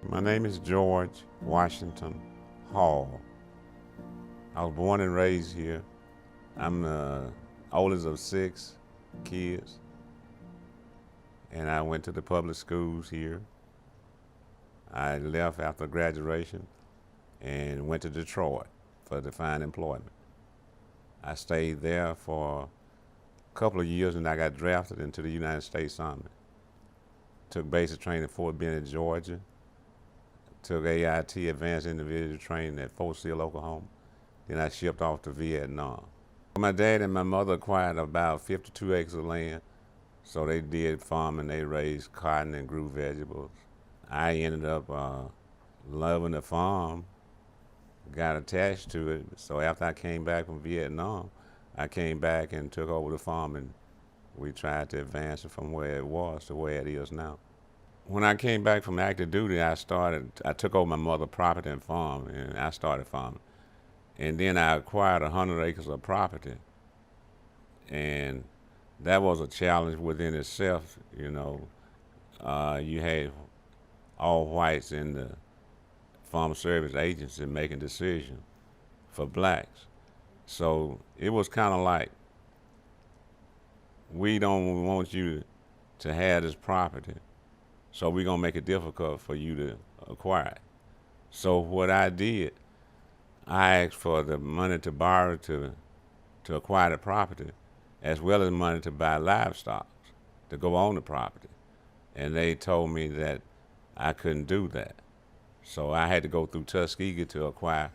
My name is George Washington Hall. I was born and raised here. I'm the oldest of 6 kids, and I went to the public schools here. I left after graduation and went to Detroit for to find employment. I stayed there for a couple of years and I got drafted into the United States Army. Took basic training at Fort Benning, Georgia. Took AIT, Advanced Individual Training at Fort Sill, Oklahoma. Then I shipped off to Vietnam. My dad and my mother acquired about 52 acres of land, so they did farming. They raised cotton and grew vegetables. I ended up loving the farm, got attached to it. So after I came back from Vietnam, I came back and took over the farm, and we tried to advance it from where it was to where it is now. When I came back from active duty, I took over my mother's property and farm, and I started farming. And then I acquired 100 acres of property. And that was a challenge within itself, you know. You had all whites in the Farm Service Agency making decisions for blacks. So it was kind of like, we don't want you to have this property, so we're gonna make it difficult for you to acquire it. So what I did, I asked for the money to borrow to acquire the property, as well as money to buy livestock to go on the property. And they told me that I couldn't do that. So I had to go through Tuskegee to acquire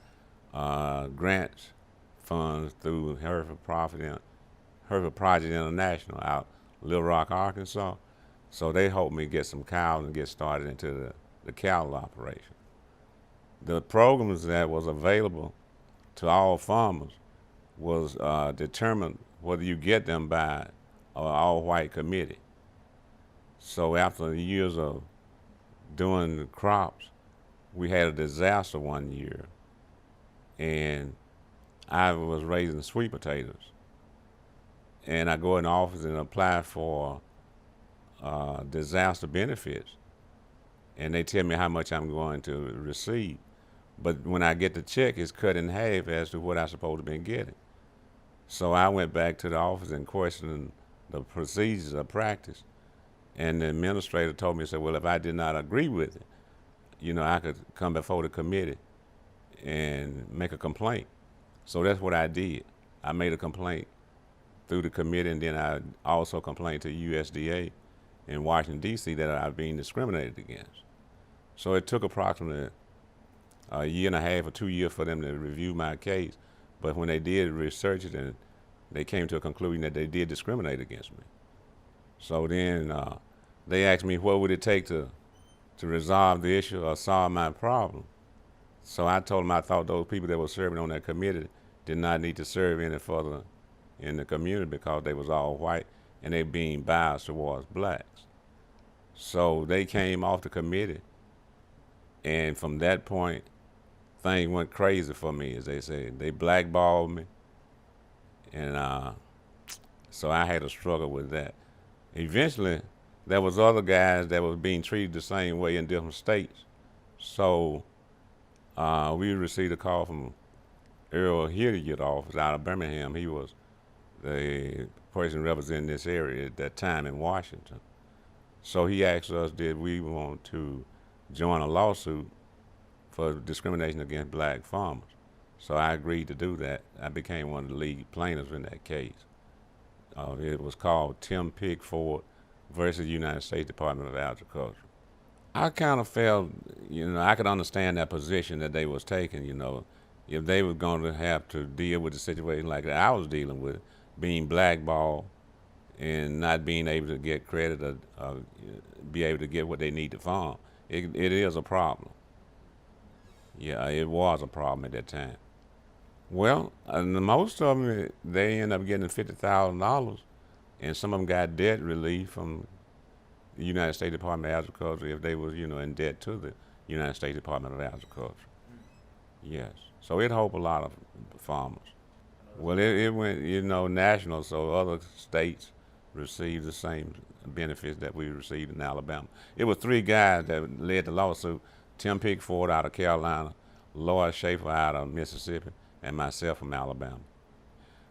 grants funds through Hereford Project International out Little Rock, Arkansas. So they helped me get some cows and get started into the cattle operation. The programs that was available to all farmers was determined whether you get them by an all-white committee. So after years of doing the crops, we had a disaster one year, and I was raising sweet potatoes. And I go in the office and apply for disaster benefits, and they tell me how much I'm going to receive. But when I get the check, it's cut in half as to what I'm supposed to be getting. So I went back to the office and questioned the procedures of practice. And the administrator told me, said, well, if I did not agree with it, you know, I could come before the committee and make a complaint. So that's what I did. I made a complaint through the committee, and then I also complained to USDA in Washington, D.C. that I was being discriminated against. So it took approximately a year and a half or 2 years for them to review my case. But when they did research it, and they came to a conclusion that they did discriminate against me. So then they asked me what would it take to resolve the issue or solve my problem. So I told them I thought those people that were serving on that committee did not need to serve any further in the community because they was all white and they being biased towards blacks. So they came off the committee, and from that point, things went crazy for me, as they say. They blackballed me, and so I had to struggle with that. Eventually, there was other guys that was being treated the same way in different states. So we received a call from Earl Hilliard office out of Birmingham. He was the person representing this area at that time in Washington. So he asked us, did we want to join a lawsuit for discrimination against black farmers? So I agreed to do that. I became one of the lead plaintiffs in that case. It was called Tim Pickford versus United States Department of Agriculture. I kind of felt, you know, I could understand that position that they was taking, you know. If they were going to have to deal with a situation like that I was dealing with, being blackballed and not being able to get credit or be able to get what they need to farm, it is a problem. Yeah, it was a problem at that time. Well, most of them, they end up getting $50,000, and some of them got debt relief from the United States Department of Agriculture if they was, you know, in debt to the United States Department of Agriculture. Yes. So it helped a lot of farmers. Well, it went, you know, national, so other states received the same benefits that we received in Alabama. It was 3 guys that led the lawsuit. Tim Pickford out of Carolina, Lloyd Schaefer out of Mississippi, and myself from Alabama.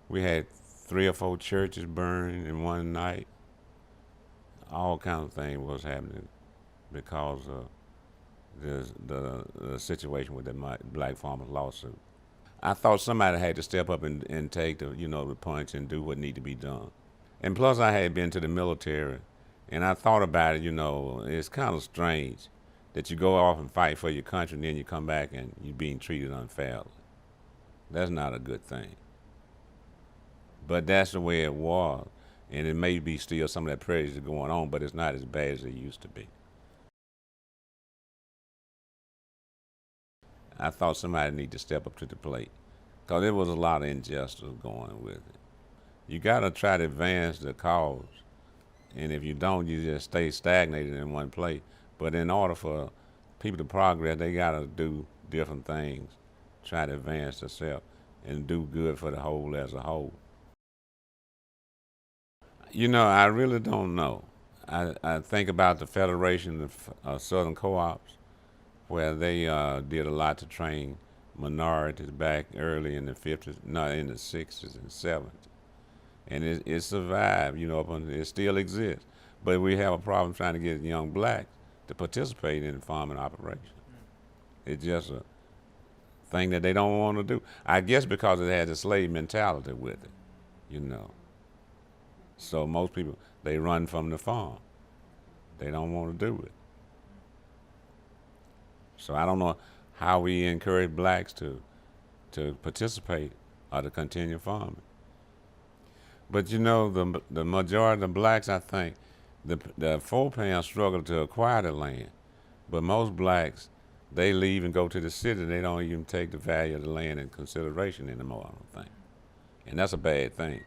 We had 3 or 4 churches burned in one night. All kinds of things was happening because of the situation with the black farmers lawsuit. I thought somebody had to step up and take the punch and do what need to be done. And plus, I had been to the military, and I thought about it. It's kind of strange that you go off and fight for your country, and then you come back and you're being treated unfairly. That's not a good thing. But that's the way it was, and it may be still some of that prejudice going on, but it's not as bad as it used to be. I thought somebody need to step up to the plate because there was a lot of injustice going with it. You got to try to advance the cause, and if you don't, you just stay stagnated in one place. But in order for people to progress, they got to do different things, try to advance themselves, and do good for the whole as a whole. I really don't know. I think about the Federation of Southern Co-ops, where they did a lot to train minorities back early in the 50s, not in the 60s and 70s. And it survived, it still exists. But we have a problem trying to get young blacks to participate in farming operations. It's just a thing that they don't want to do. I guess because it has a slave mentality with it, you know. So most people, they run from the farm. They don't want to do it. So I don't know how we encourage blacks to participate or to continue farming. But the majority of blacks, I think, the four-pound struggle to acquire the land. But most blacks, they leave and go to the city. They don't even take the value of the land in consideration anymore, I don't think. And that's a bad thing.